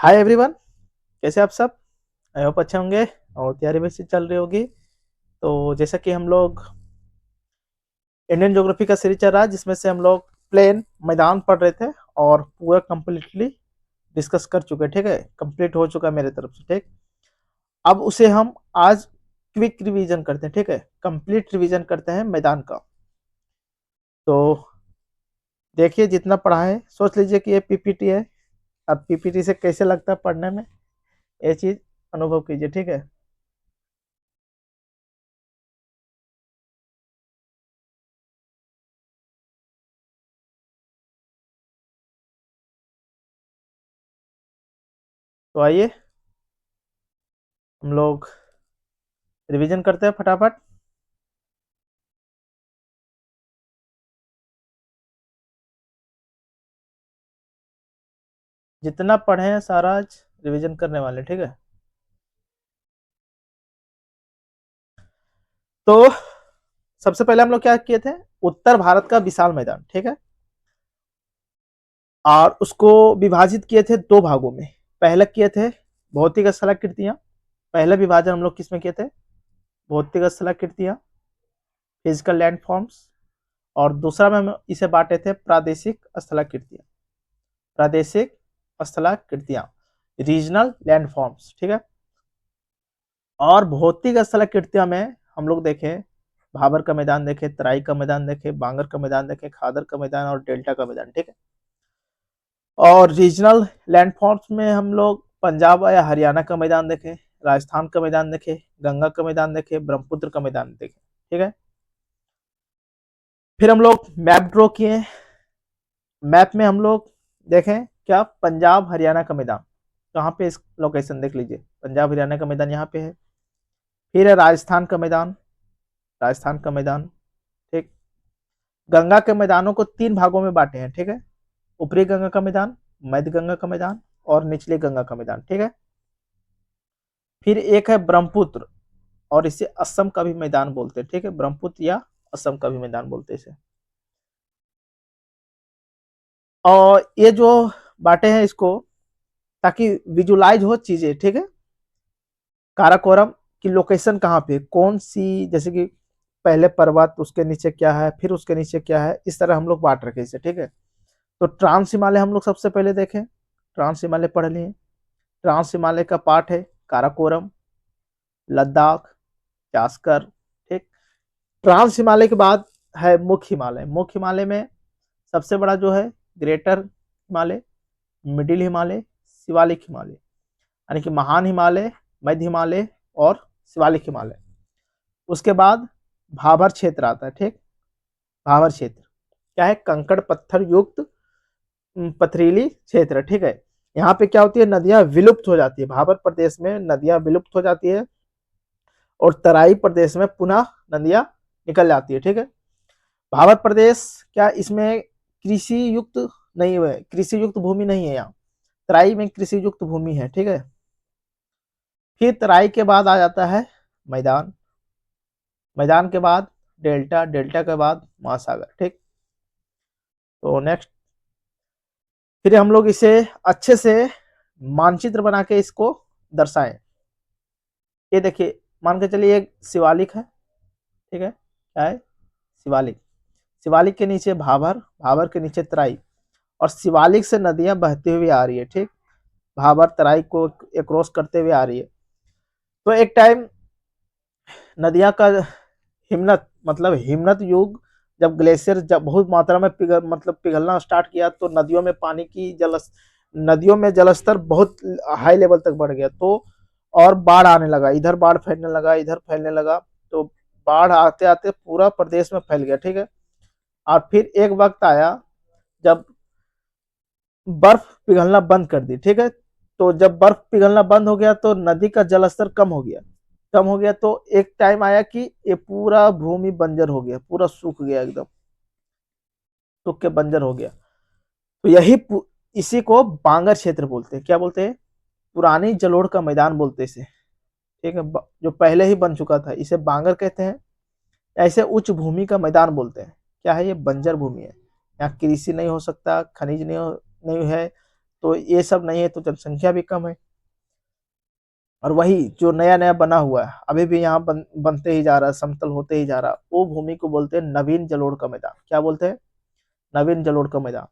Hi everyone, कैसे आप सब। आई होप अच्छे होंगे और तैयारी भी अच्छी चल रही होगी। तो जैसा कि हम लोग इंडियन ज्योग्राफी का सीरीज चल रहा है जिसमें से हम लोग प्लेन मैदान पढ़ रहे थे और पूरा कंप्लीटली डिस्कस कर चुके हैं। ठीक है, कंप्लीट हो चुका है मेरे तरफ से। ठीक, अब उसे हम आज क्विक रिवीजन करते हैं। ठीक है, कंप्लीट रिवीजन करते हैं मैदान का। तो देखिए, जितना पढ़ा है सोच लीजिए कि ये पीपीटी है। अब पीपीटी से कैसे लगता है पढ़ने में, ये चीज अनुभव कीजिए। ठीक है, तो आइए हम लोग रिवीजन करते हैं फटाफट। जितना पढ़े हैं सारा आज रिवीजन करने वाले। ठीक है, तो सबसे पहले हम लोग क्या किए थे, उत्तर भारत का विशाल मैदान। ठीक है, और उसको विभाजित किए थे दो भागों में। पहले किए थे भौतिक स्थलाकृतियां। पहले विभाजन हम लोग किसमें किए थे, भौतिक स्थलाकृतियां, फिजिकल लैंड फॉर्म्स। और दूसरा में हम इसे बांटे थे प्रादेशिक स्थलाकृतियां। प्रादेशिक स्थलाकृतियां, रीजनल लैंड फॉर्म्स। ठीक है, और भौतिक स्थलाकृतियां में हम लोग देखें भाबर का मैदान देखे, तराई का मैदान देखे, बांगर का मैदान देखे, खादर का मैदान और डेल्टा का मैदान। ठीक है, और रीजनल लैंडफॉर्म्स में हम लोग पंजाब या हरियाणा का मैदान देखे, राजस्थान का मैदान देखे, गंगा का मैदान देखे, ब्रह्मपुत्र का मैदान देखे। ठीक है, फिर हम लोग मैप ड्रॉ किए। मैप में हम लोग देखें क्या, पंजाब हरियाणा का मैदान कहाँ पे, इस लोकेशन देख लीजिए, पंजाब हरियाणा का मैदान यहाँ पे है। फिर है राजस्थान का मैदान, राजस्थान का मैदान। ठीक, गंगा के मैदानों को तीन भागों में बांटे हैं। ठीक है, ऊपरी गंगा का मैदान, मध्य गंगा का मैदान और निचली गंगा का मैदान। ठीक है, फिर एक है ब्रह्मपुत्र, और इसे असम का भी मैदान बोलते हैं। ठीक है, ब्रह्मपुत्र या असम का भी मैदान बोलते हैं इसे। और ये जो बांटे हैं इसको ताकि विजुलाइज हो चीजें। ठीक है, काराकोरम की लोकेशन कहाँ पे, कौन सी, जैसे कि पहले पर्वत, उसके नीचे क्या है, फिर उसके नीचे क्या है, इस तरह हम लोग बांट रखे इसे। ठीक है, तो ट्रांस हिमालय हम लोग सबसे पहले देखें, ट्रांस हिमालय पढ़ लिए। ट्रांस हिमालय का पार्ट है काराकोरम, लद्दाख, जास्कर। ठीक, ट्रांस हिमालय के बाद है मुख्य हिमालय। मुख्य हिमालय में सबसे बड़ा जो है ग्रेटर हिमालय, मिडिल हिमालय, शिवालिक हिमालय, यानी कि महान हिमालय, मध्य हिमालय और शिवालिक हिमालय। उसके बाद भाबर क्षेत्र आता है। ठीक, भाबर क्षेत्र क्या है, कंकड़ पत्थर युक्त पथरीली क्षेत्र। ठीक है, यहाँ पे क्या होती है, नदियां विलुप्त हो जाती है। भाबर प्रदेश में नदियां विलुप्त हो जाती है और तराई प्रदेश में पुनः नदियां निकल जाती है। ठीक है, भाबर प्रदेश क्या, इसमें कृषि युक्त नहीं है, कृषि युक्त भूमि नहीं है यहाँ। तराई में कृषि युक्त भूमि है। ठीक है, फिर तराई के बाद आ जाता है मैदान, मैदान के बाद डेल्टा, डेल्टा के बाद महासागर। ठीक, तो नेक्स्ट फिर हम लोग इसे अच्छे से मानचित्र बना के इसको दर्शाएं। ये देखिए, मान के चलिए एक शिवालिक है। ठीक है, क्या है, शिवालिक। शिवालिक के नीचे भाबर, भाबर के नीचे तराई, और शिवालिक से नदियां बहती हुई आ रही है। ठीक, भाबर तराई को क्रॉस करते हुए आ रही है। तो एक टाइम नदियां का हिमनत, मतलब हिमनत युग, जब ग्लेशियर जब बहुत मात्रा में पिघलना स्टार्ट किया, तो नदियों में पानी की नदियों में जलस्तर बहुत हाई लेवल तक बढ़ गया। तो और बाढ़ आने लगा, इधर बाढ़ फैलने लगा, इधर फैलने लगा। तो बाढ़ आते आते पूरा प्रदेश में फैल गया। ठीक है, और फिर एक वक्त आया जब बर्फ पिघलना बंद कर दी। ठीक है, तो जब बर्फ पिघलना बंद हो गया तो नदी का जलस्तर कम हो गया। कम हो गया तो एक टाइम आया कि ये पूरा भूमि बंजर हो गया, पूरा सूख गया, एकदम सूख के बंजर हो गया। तो इसी को बांगर क्षेत्र बोलते हैं। क्या बोलते हैं, पुरानी जलोढ़ का मैदान बोलते हैं इसे। ठीक है, जो पहले ही बन चुका था, इसे बांगर कहते हैं। ऐसे उच्च भूमि का मैदान बोलते हैं। क्या है, ये बंजर भूमि है, यहाँ कृषि नहीं हो सकता, खनिज नहीं है, तो ये सब नहीं है तो जनसंख्या भी कम है। और वही जो नया नया बना हुआ है अभी भी यहाँ बनते ही जा रहा है, समतल होते ही जा रहा है, वो भूमि को बोलते हैं नवीन जलोढ़ का मैदान। क्या बोलते हैं? नवीन जलोढ़ का मैदान।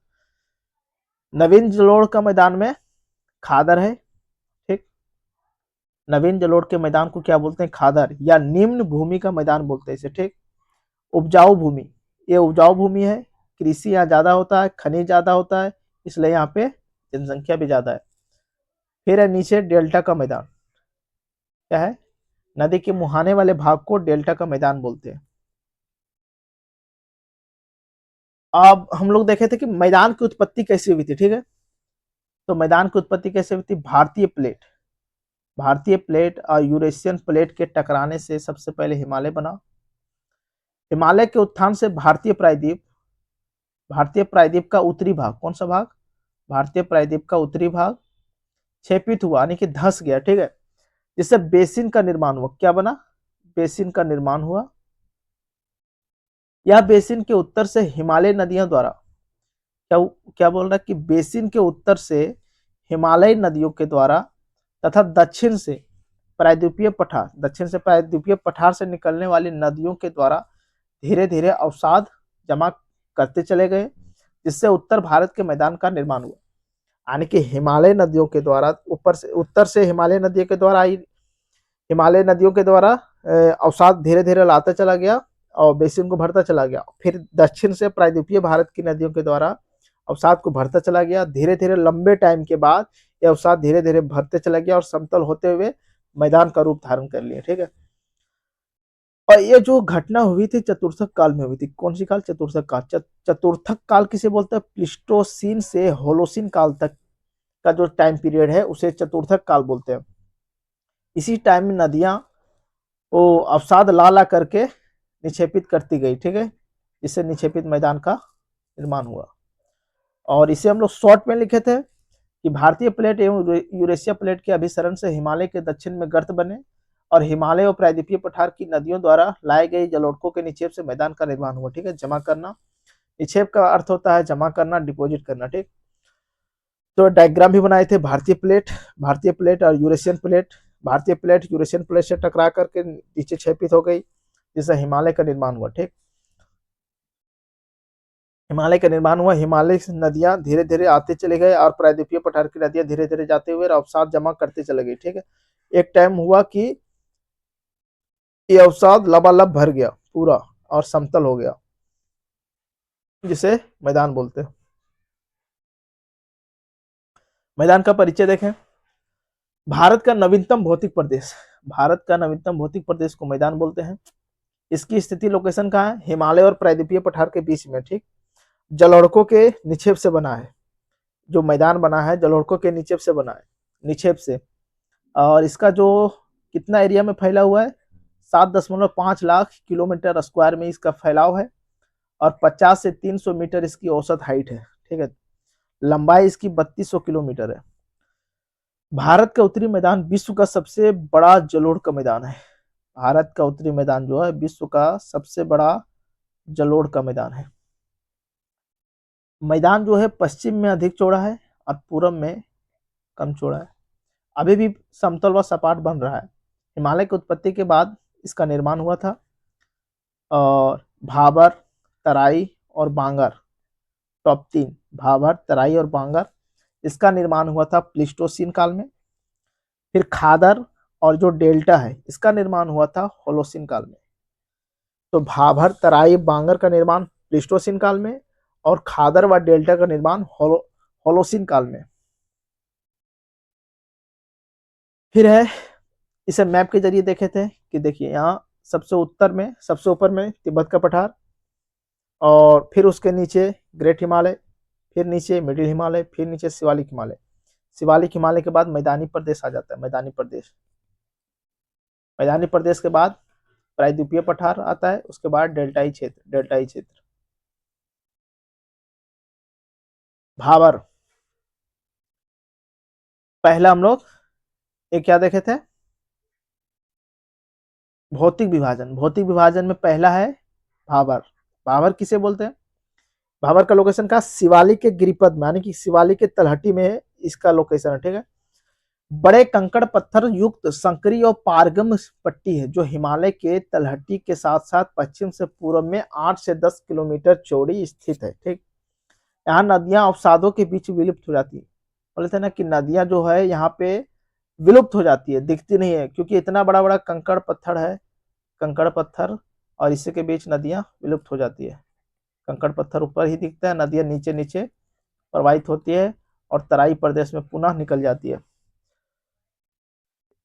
नवीन जलोढ़ का मैदान में खादर है, ठीक। नवीन जलोढ़ के मैदान को क्या बोलते हैं? खादर या निम्न भूमि का मैदान बोलते हैं इसे, ठीक। उपजाऊ भूमि, ये उपजाऊ भूमि है, कृषि यहाँ ज्यादा होता है, खनिज ज्यादा होता है, इसलिए यहाँ पे जनसंख्या भी ज्यादा है। फिर है नीचे डेल्टा का मैदान। क्या है? नदी के मुहाने वाले भाग को डेल्टा का मैदान बोलते हैं। अब हम लोग देखे थे कि मैदान की उत्पत्ति कैसे हुई थी, ठीक है। तो मैदान की उत्पत्ति कैसे हुई थी? भारतीय प्लेट और यूरेशियन प्लेट के टकराने से सबसे पहले हिमालय बना। हिमालय के उत्थान से भारतीय प्रायद्वीप का उत्तरी भाग, कौन सा भाग? भारतीय प्रायद्वीप का उत्तरी भाग क्षेपित हुआ, यानी कि धंस गया, ठीक है। जिससे बेसिन का निर्माण हुआ। क्या बना? बेसिन का निर्माण हुआ। यह बेसिन के उत्तर से हिमालय नदियों द्वारा, क्या क्या बोल रहा है कि बेसिन के उत्तर से हिमालय नदियों के द्वारा तथा दक्षिण से प्रायद्वीपीय पठार से निकलने वाली नदियों के द्वारा धीरे धीरे अवसाद जमा करते चले गए, जिससे उत्तर भारत के मैदान का निर्माण हुआ। यानी कि हिमालय नदियों के द्वारा उत्तर से हिमालय नदियों के द्वारा अवसाद धीरे धीरे लाता चला गया और बेसिन को भरता चला गया। फिर दक्षिण से प्रायद्वीपीय भारत की नदियों के द्वारा अवसाद को भरता चला गया। धीरे धीरे लंबे टाइम के बाद यह अवसाद धीरे धीरे भरते चला गया और समतल होते हुए मैदान का रूप धारण कर लिया, ठीक है। और ये जो घटना हुई थी चतुर्थक काल में हुई थी। कौन सी काल? चतुर्थक काल। चतुर्थक काल किसे बोलते हैं? प्लिस्टोसीन से होलोसीन काल तक का जो टाइम पीरियड है उसे चतुर्थक काल बोलते हैं। इसी टाइम में नदियां वो अवसाद ला ला करके निक्षेपित करती गई, ठीक है। इससे निक्षेपित मैदान का निर्माण हुआ। और इसे हम लोग शॉर्ट में लिखे थे कि भारतीय प्लेट एवं यूरेशिया प्लेट के अभिसरण से हिमालय के दक्षिण में गर्त बने और हिमालय और प्रायद्वीपीय पठार की नदियों द्वारा लाए गए जलोढ़ों के निक्षेप से मैदान का निर्माण हुआ, ठीक है। जमा करना, निक्षेप का अर्थ होता है जमा करना, डिपोजिट करना, ठीक। तो डायग्राम भी बनाए थे भारतीय प्लेट और यूरेशियन प्लेट। भारतीय प्लेट यूरेशियन प्लेट से टकरा करके नीचे क्षेपित हो गई, जिससे हिमालय का निर्माण हुआ, ठीक। हिमालय का निर्माण हुआ, हिमालय से नदियां धीरे धीरे आते चले गए और प्रायद्वीपीय पठार की नदियां धीरे धीरे जाते हुए अवसाद जमा करते चले गई, ठीक है। एक टाइम हुआ कि ये अवसाद लबालब भर गया पूरा और समतल हो गया, जिसे मैदान बोलते हैं। मैदान का परिचय देखें। भारत का नवीनतम भौतिक प्रदेश को मैदान बोलते हैं। इसकी स्थिति लोकेशन कहाँ है? हिमालय और प्रायद्वीपीय पठार के बीच में, ठीक। जलोढ़ों के निक्षेप से बना है। जो मैदान बना है जलोढ़ों के निक्षेप से। और इसका जो कितना एरिया में फैला हुआ है? 7.5 लाख किलोमीटर स्क्वायर में इसका फैलाव है और 50 से 300 मीटर इसकी औसत हाइट है, ठीक है। लंबाई इसकी 3200 किलोमीटर है। भारत का उत्तरी मैदान विश्व का सबसे बड़ा जलोढ़ का मैदान है। भारत का उत्तरी मैदान जो है विश्व का सबसे बड़ा जलोढ़ का मैदान है। मैदान जो है पश्चिम में अधिक चौड़ा है और पूर्व में कम चौड़ा है। अभी भी समतल व सपाट बन रहा है। हिमालय की उत्पत्ति के बाद इसका निर्माण हुआ था। और भाबर, तराई और बांगर, टॉप 3 भाबर, तराई और बांगर, इसका निर्माण हुआ था प्लिस्टोसीन काल में। फिर खादर और जो डेल्टा है इसका निर्माण हुआ था होलोसीन काल में। तो भाबर, तराई, बांगर का निर्माण प्लिस्टोसीन काल में और खादर व डेल्टा का निर्माण होलोसीन काल में। फिर है, इसे मैप के जरिए देखे थे कि देखिए यहाँ सबसे ऊपर में तिब्बत का पठार और फिर उसके नीचे ग्रेट हिमालय, फिर नीचे मिडिल हिमालय, फिर नीचे शिवालिक हिमालय। शिवालिक हिमालय के बाद मैदानी प्रदेश आ जाता है। मैदानी प्रदेश के बाद प्रायद्वीपीय पठार आता है, उसके बाद डेल्टाई क्षेत्र। भाबर, पहला हम लोग एक क्या देखे थे? भौतिक विभाजन में पहला है भाबर। भाबर किसे बोलते हैं? भाबर का लोकेशन का शिवालिक के गिरिपद में, यानी कि शिवालिक के तलहटी में इसका लोकेशन है, ठीक है। बड़े कंकड़ पत्थर युक्त संकरी और पारगम पट्टी है जो हिमालय के तलहटी के साथ साथ पश्चिम से पूर्व में 8 से 10 किलोमीटर चौड़ी स्थित है, ठीक। यहाँ नदियां अवसादों के बीच विलुप्त हो जाती है। बोले थे ना कि नदियां जो है यहाँ पे विलुप्त हो जाती है, दिखती नहीं है, क्योंकि इतना बड़ा बड़ा कंकड़ पत्थर है, कंकड़ पत्थर, और इसी के बीच नदियां विलुप्त हो जाती है। कंकड़ पत्थर ऊपर ही दिखता है, नदियां नीचे नीचे प्रवाहित होती है और तराई प्रदेश में पुनः निकल जाती है।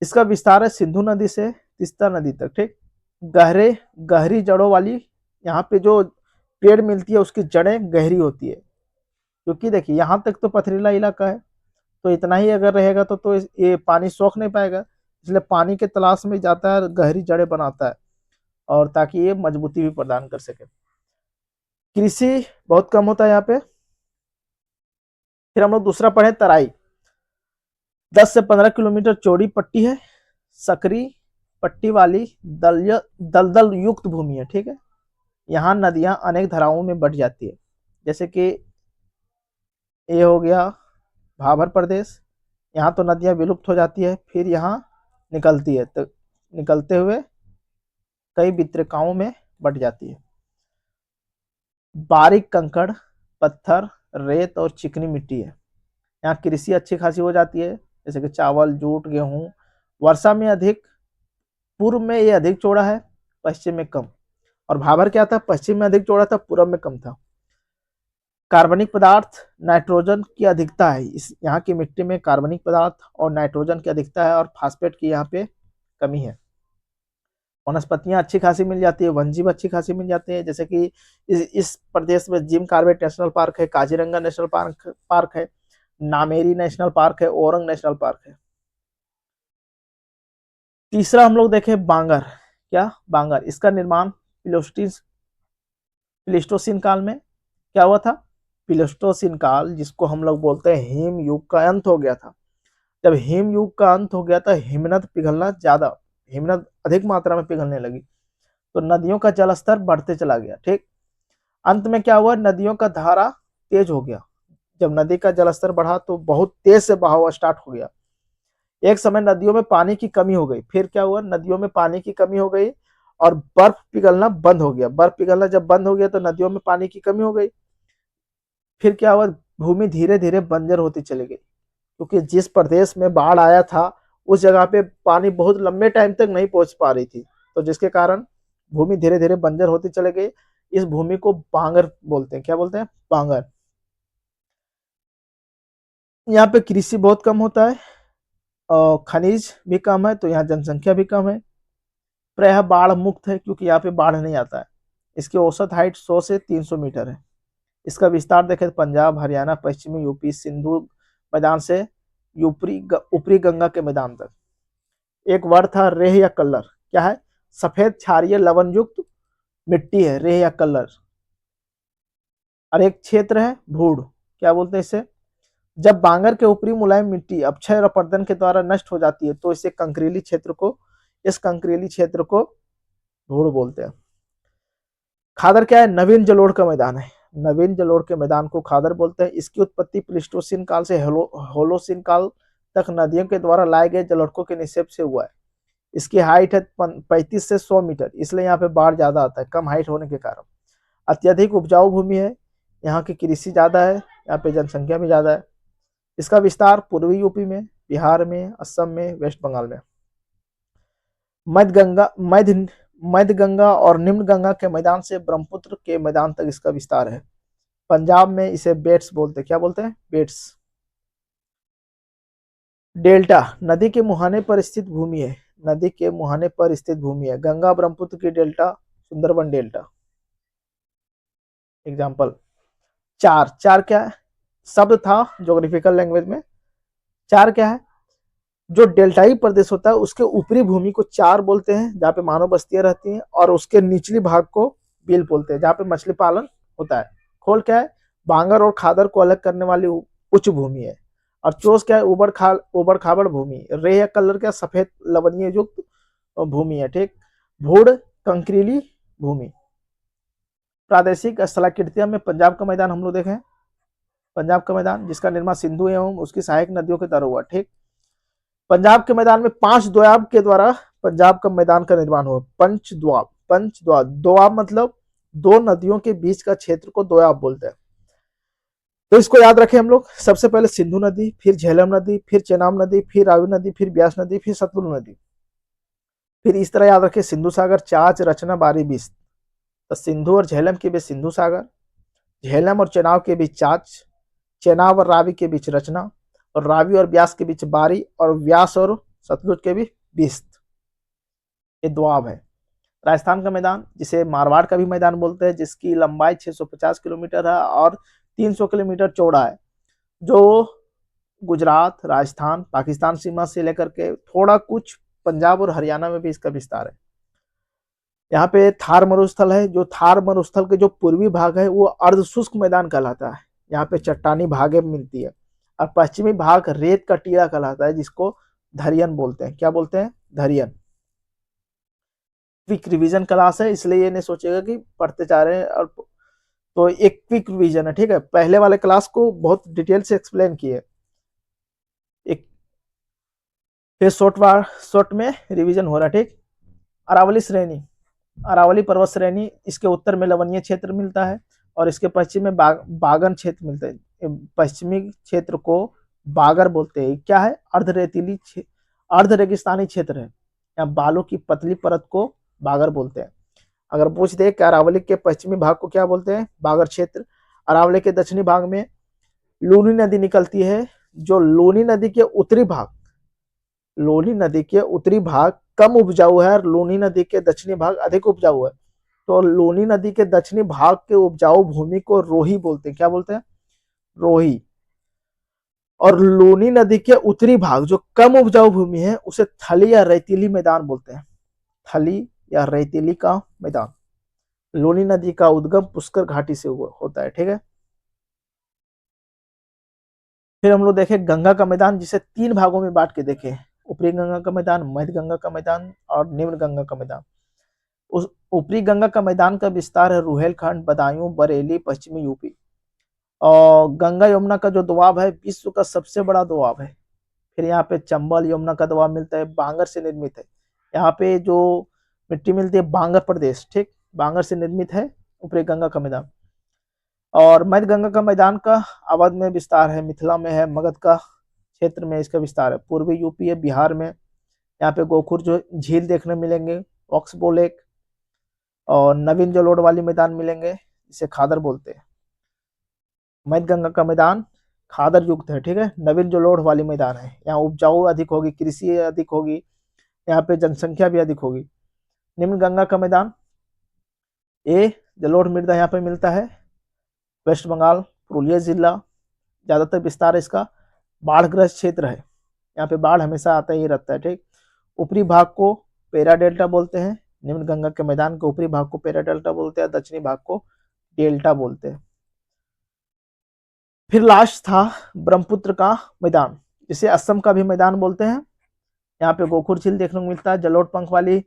इसका विस्तार है सिंधु नदी से तीस्ता नदी तक, ठीक। गहरी जड़ों वाली यहाँ पे जो पेड़ मिलती है उसकी जड़ें गहरी होती है, क्योंकि देखिए यहाँ तक तो पथरीला इलाका है, तो इतना ही अगर रहेगा तो ये पानी सोख नहीं पाएगा, इसलिए पानी के तलाश में जाता है, गहरी जड़ें बनाता है, और ताकि ये मजबूती भी प्रदान कर सके। कृषि बहुत कम होता है यहाँ पे। फिर हम लोग दूसरा पढ़े तराई। 10 से 15 किलोमीटर चौड़ी पट्टी है, सकरी पट्टी वाली दलदल युक्त भूमि है, ठीक है। यहाँ नदियां अनेक धाराओं में बट जाती है, जैसे कि ये हो गया भाबर प्रदेश, यहाँ तो नदियां विलुप्त हो जाती है, फिर यहाँ निकलती है, तो निकलते हुए कई वितरकाओं में बट जाती है। बारीक कंकड़ पत्थर रेत और चिकनी मिट्टी है। यहाँ कृषि अच्छी खासी हो जाती है, जैसे कि चावल जूट गेहूं। वर्षा में अधिक, पूर्व में ये अधिक चौड़ा है, पश्चिम में कम। और भाबर क्या था, पश्चिम में अधिक चौड़ा था, पूर्व में कम था। कार्बनिक पदार्थ नाइट्रोजन की अधिकता है, इस यहाँ की मिट्टी में कार्बनिक पदार्थ और नाइट्रोजन की अधिकता है, और फास्फेट की यहाँ पे कमी है। वनस्पतियां अच्छी खासी मिल जाती है, वन जीव अच्छी खासी मिल जाते हैं, जैसे कि इस प्रदेश में जिम कार्बेट नेशनल पार्क है, काजीरंगा नेशनल पार्क है, नामेरी नेशनल पार्क है, ओरंग नेशनल पार्क है। तीसरा हम लोग देखें बांगर। क्या बांगर, इसका निर्माण प्लेस्टोसीन काल में क्या हुआ था। प्लेस्टोसीन काल, जिसको हम लोग बोलते हैं हिम युग का अंत हो गया था। जब हिम युग का अंत हो गया था, हिमनद पिघलना ज्यादा, हिमनद अधिक मात्रा में पिघलने लगी, तो नदियों का जलस्तर बढ़ते चला गया, ठीक। अंत में क्या हुआ, नदियों का धारा तेज हो गया। जब नदी का जलस्तर बढ़ा तो बहुत तेज से बहाव स्टार्ट हो गया। एक समय नदियों में पानी की कमी हो गई, फिर क्या हुआ, नदियों में पानी की कमी हो गई और बर्फ पिघलना बंद हो गया। बर्फ पिघलना जब बंद हो गया तो नदियों में पानी की कमी हो गई। फिर क्या हुआ, भूमि धीरे धीरे बंजर होती चली गई, क्योंकि जिस प्रदेश में बाढ़ आया था उस जगह पे पानी बहुत लंबे टाइम तक नहीं पहुंच पा रही थी, तो जिसके कारण भूमि धीरे धीरे बंजर होती चली गई। इस भूमि को बांगर बोलते हैं। क्या बोलते हैं, बांगर। यहाँ पे कृषि बहुत कम होता है और खनिज भी कम है, तो यहाँ जनसंख्या भी कम है। प्रायः बाढ़ मुक्त है, क्योंकि यहाँ पे बाढ़ नहीं आता है। इसकी औसत हाइट 100 से 300 मीटर है। इसका विस्तार देखें तो पंजाब हरियाणा पश्चिमी यूपी सिंधु मैदान से ऊपरी गंगा के मैदान तक। एक वर्ड था रेह या कल्लर, क्या है, सफेद क्षारीय लवण युक्त मिट्टी है, रेह या कल्लर। और एक क्षेत्र है भूड, क्या बोलते हैं इसे, जब बांगर के ऊपरी मुलायम मिट्टी अपक्षय और अपरदन के द्वारा नष्ट हो जाती है तो इस कंकरीली क्षेत्र को भूड बोलते हैं। खादर क्या है, नवीन जलोढ़ का मैदान है, नवीन जलोढ़ के मैदान को खादर बोलते हैं। इसकी उत्पत्ति प्लीस्टोसीन काल से होलोसीन काल तक नदियों के द्वारा लाए गए जलोढ़ों के निक्षेप से हुआ है। इसकी हाइट है 35 से 100 मीटर, इसलिए यहाँ पे बाढ़ ज्यादा आता है, कम हाइट होने के कारण। अत्यधिक उपजाऊ भूमि है, यहाँ की कृषि ज्यादा है, यहाँ पे जनसंख्या भी ज्यादा है। इसका विस्तार पूर्वी यूपी में, बिहार में, असम में, वेस्ट बंगाल में। मध्य गंगा और निम्न गंगा के मैदान से ब्रह्मपुत्र के मैदान तक इसका विस्तार है। पंजाब में इसे बेट्स बोलते हैं, क्या बोलते हैं, बेट्स। डेल्टा, नदी के मुहाने पर स्थित भूमि है, नदी के मुहाने पर स्थित भूमि है। गंगा ब्रह्मपुत्र की डेल्टा सुंदरबन डेल्टा। एग्जाम्पल। चार, चार क्या है, शब्द था ज्योग्राफिकल लैंग्वेज में। चार क्या है, जो डेल्टाई प्रदेश होता है उसके ऊपरी भूमि को चार बोलते हैं, जहाँ पे मानव बस्तियां रहती हैं, और उसके निचली भाग को बिल बोलते हैं, जहाँ पे मछली पालन होता है। खोल क्या है, बांगर और खादर को अलग करने वाली उच्च भूमि है। और चोस क्या है, उबड़ खाबड़ भूमि। रेह या कलर क्या, सफेद लवणीय युक्त भूमि है, ठीक। भूड कंकरीली भूमि। प्रादेशिक स्थलाकृतियों में पंजाब का मैदान हम लोग देखें, पंजाब का मैदान जिसका निर्माण सिंधु एवं उसकी सहायक नदियों के द्वारा हुआ। ठीक, पंजाब के मैदान में 5 दोआब के द्वारा पंजाब का मैदान का निर्माण हुआ। पंचद्वाब, पंचद्वाब, दोआब मतलब 2 नदियों के बीच का क्षेत्र को दोआब बोलते हैं। तो इसको याद रखें हम लोग। सबसे पहले सिंधु नदी, फिर झेलम नदी, फिर चेनाब नदी, फिर रावी नदी, फिर ब्यास नदी, फिर सतलुज नदी। फिर इस तरह याद रखें, सिंधु सागर, चाच, रचना, बारी, बीस। तो सिंधु और झेलम के बीच सिंधु सागर, झेलम और चेनाब के बीच चाच, चेनाब और रावी के बीच रचना, और रावी और ब्यास के बीच बारी, और व्यास और सतलुज के बीच बिस्त। ये दोआब है। राजस्थान का मैदान जिसे मारवाड़ का भी मैदान बोलते हैं, जिसकी लंबाई 650 किलोमीटर है और 300 किलोमीटर चौड़ा है, जो गुजरात, राजस्थान, पाकिस्तान सीमा से लेकर के थोड़ा कुछ पंजाब और हरियाणा में भी इसका विस्तार है। यहाँ पे थार मरुस्थल है, जो थार मरुस्थल के जो पूर्वी भाग है वो अर्धशुष्क मैदान कहलाता है। यहाँ पे चट्टानी भागे मिलती है, और पश्चिमी भाग रेत का टीला कहलाता है, जिसको धरियन बोलते हैं। क्या बोलते हैं? धरियन। क्विक रिवीजन क्लास है, इसलिए ये नहीं सोचेगा कि पढ़ते जा रहे हैं, और तो एक क्विक रिवीजन है। ठीक है, पहले वाले क्लास को बहुत डिटेल से एक्सप्लेन किए, एक फिर शॉर्ट में रिवीजन हो रहा है। ठीक, अरावली श्रेणी, अरावली पर्वत श्रेणी, इसके उत्तर में लवणीय क्षेत्र मिलता है और इसके पश्चिम में बागन क्षेत्र मिलता है। पश्चिमी क्षेत्र को बागर बोलते हैं। क्या है? अर्ध रेगिस्तानी क्षेत्र है। यहाँ बालू की पतली परत को बागर बोलते हैं। अगर पूछ दे कि अरावली के पश्चिमी भाग को क्या बोलते हैं? बागर क्षेत्र। अरावली के दक्षिणी भाग में लूनी नदी निकलती है, जो लोनी नदी के उत्तरी भाग, लोनी नदी के उत्तरी भाग कम उपजाऊ है और लोनी नदी के दक्षिणी भाग अधिक उपजाऊ है। तो लोनी नदी के दक्षिणी भाग के उपजाऊ भूमि को रोही बोलते हैं। क्या बोलते हैं? रोही। और लोनी नदी के उत्तरी भाग जो कम उपजाऊ भूमि है उसे थली या रेतीली मैदान बोलते हैं। थली या रेतीली का मैदान। लोनी नदी का उद्गम पुष्कर घाटी से होता है। ठीक है, फिर हम लोग देखें गंगा का मैदान, जिसे 3 भागों में बांट के देखें। ऊपरी गंगा का मैदान, मध्य गंगा का मैदान और निम्न गंगा का मैदान। उस ऊपरी गंगा का मैदान का विस्तार है रुहेलखंड, बदायूं, बरेली, पश्चिमी यूपी। और गंगा यमुना का जो दोआब है विश्व का सबसे बड़ा दोआब है। फिर यहाँ पे चंबल यमुना का दोआब मिलता है, बांगर से निर्मित है। यहाँ पे जो मिट्टी मिलती है बांगर प्रदेश, ठीक, बांगर से निर्मित है ऊपरी गंगा का मैदान। और मध्य गंगा का मैदान का अवध में विस्तार है, मिथिला में है, मगध का क्षेत्र में इसका विस्तार है। पूर्वी यूपी है, बिहार में। यहाँ पे गोखुर जो झील देखने मिलेंगे, ऑक्सबो लेक, और नवीन जलोढ़ वाली मैदान मिलेंगे, जिसे खादर बोलते हैं। मध्य गंगा का मैदान खादर युक्त है। ठीक है, नवीन जलोढ़ वाली मैदान है। यहाँ उपजाऊ अधिक होगी, कृषि अधिक होगी, यहाँ पे जनसंख्या भी अधिक होगी। निम्न गंगा का मैदान ए जलोढ़ मृदा यहाँ पे मिलता है, वेस्ट बंगाल, पुरुलिया जिला, ज्यादातर विस्तार इसका बाढ़ग्रस्त क्षेत्र है। यहाँ पे बाढ़ हमेशा आता ही रहता है। ठीक, ऊपरी भाग को पेरा डेल्टा बोलते हैं। निम्न गंगा के मैदान के ऊपरी भाग को पेरा डेल्टा बोलते हैं, दक्षिणी भाग को डेल्टा बोलते हैं। फिर लास्ट था ब्रह्मपुत्र का मैदान, जिसे असम का भी मैदान बोलते हैं। यहाँ पे गोखुर झील देखने को मिलता है, जलोढ़ पंख वाली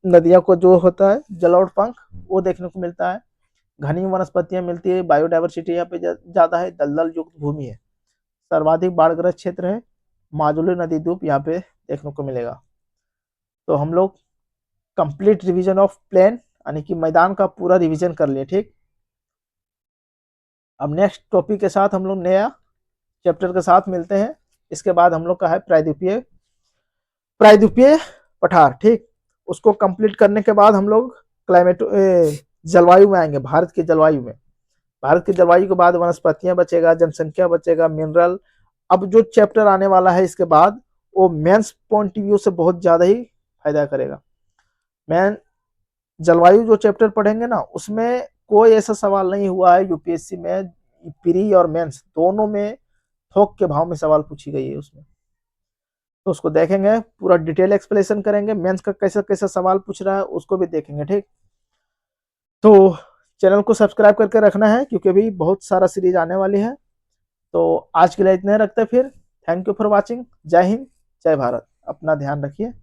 नदियों को जो होता है जलोढ़ पंख वो देखने को मिलता है। घनी वनस्पतियां मिलती है, बायोडाइवर्सिटी यहाँ पे ज्यादा है, दलदल युक्त भूमि है, सर्वाधिक बाढ़ग्रस्त क्षेत्र है, माजुली नदी द्वीप यहाँ पे देखने को मिलेगा। तो हम लोग कंप्लीट रिवीजन ऑफ प्लेन यानी कि मैदान का पूरा रिवीजन कर लिए। ठीक, अब नेक्स्ट टॉपिक के साथ हम लोग नया चैप्टर के साथ मिलते हैं। इसके बाद हम लोग का है प्रायद्वीपीय पठार। ठीक, उसको कंप्लीट करने के बाद हम लोग क्लाइमेट जलवायु में आएंगे, भारत की जलवायु में। भारत की जलवायु के बाद वनस्पतियां बचेगा, जनसंख्या बचेगा, मिनरल। अब जो चैप्टर आने वाला है इसके बाद वो मेंस पॉइंट व्यू से बहुत ज्यादा ही फायदा करेगा। मैं जलवायु जो चैप्टर पढ़ेंगे ना, उसमें कोई ऐसा सवाल नहीं हुआ है यूपीएससी में, प्री और मेंस दोनों में थोक के भाव में सवाल पूछी गई है उसमें। तो उसको देखेंगे, पूरा डिटेल एक्सप्लेनेशन करेंगे, मेंस का कैसा कैसा सवाल पूछ रहा है उसको भी देखेंगे। ठीक, तो चैनल को सब्सक्राइब करके रखना है, क्योंकि अभी बहुत सारा सीरीज आने वाली है। तो आज के लिए इतने रखते हैं, फिर थैंक यू फॉर वॉचिंग। जय हिंद, जय भारत, अपना ध्यान रखिए।